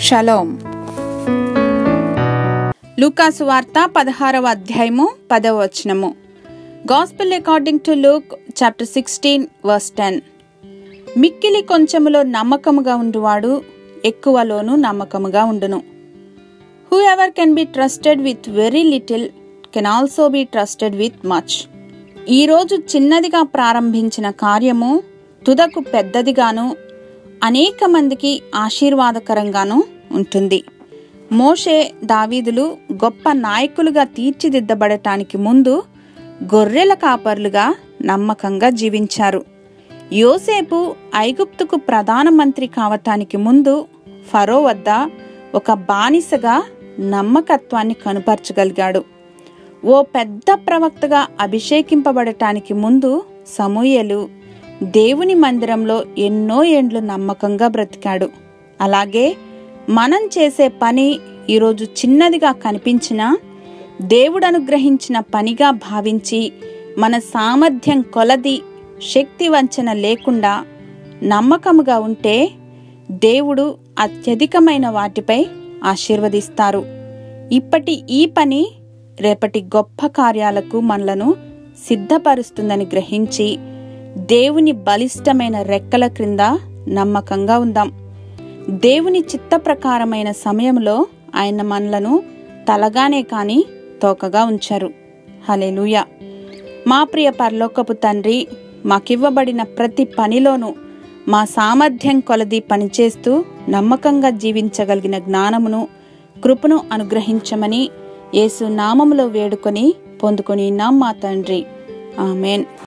Shalom. లూకాసు వార్త 16వ అధ్యాయము 10వ వచనము. Gospel according to Luke chapter 16 verse 10. మిక్కిలి కొంచెములో నమ్మకముగా ఉండువాడు ఎక్కువలోను నమ్మకముగా ఉండును. Whoever can be trusted with very little can also be trusted with much. ఈరోజు చిన్నదిగా ప్రారంభించిన కార్యము తుదకు పెద్దదిగాను అనేక మందికి ఆశీర్వాదకరంగాను ఉంటుంది. మోషే, దావీదులు గొప్ప నాయకులుగా తీర్చిదిద్దబడటానికి ముందు గొర్రెల కాపర్లుగా నమ్మకంగా జీవించారు. యోసేపు ఐగుప్తుకు ప్రధానమంత్రి కావటానికి ముందు ఫరో వద్ద ఒక బానిసగా నమ్మకత్వాన్ని కనుపరచగలిగాడు. ఓ పెద్ద ప్రవక్తగా అభిషేకింపబడటానికి ముందు సమూయేలు దేవుని మందిరంలో ఎన్నో ఏండ్లు నమ్మకంగా బ్రతికాడు. అలాగే మనం చేసే పని ఈరోజు చిన్నదిగా కనిపించినా దేవుడు అనుగ్రహించిన పనిగా భావించి మన సామర్థ్యం కొలది శక్తి వంచన లేకుండా నమ్మకముగా ఉంటే దేవుడు అత్యధికమైన వాటిపై ఆశీర్వదిస్తారు. ఇప్పటి ఈ పని రేపటి గొప్ప కార్యాలకు మనలను సిద్ధపరుస్తుందని గ్రహించి దేవుని బలిష్టమైన రెక్కల క్రింద నమ్మకంగా ఉందాం. దేవుని చిత్త ప్రకారమైన సమయంలో ఆయన మనలను తలగానే కాని తోకగా ఉంచారు. హల్లెలూయా. మా ప్రియ పరలోకపు తండ్రి, మాకివ్వబడిన ప్రతి పనిలోనూ మా సామర్థ్యం కొలది పనిచేస్తూ నమ్మకంగా జీవించగలిగిన జ్ఞానమును, కృపను అనుగ్రహించమని యేసు నామములో వేడుకొని పొందుకొని మా తండ్రి. ఆమెన్.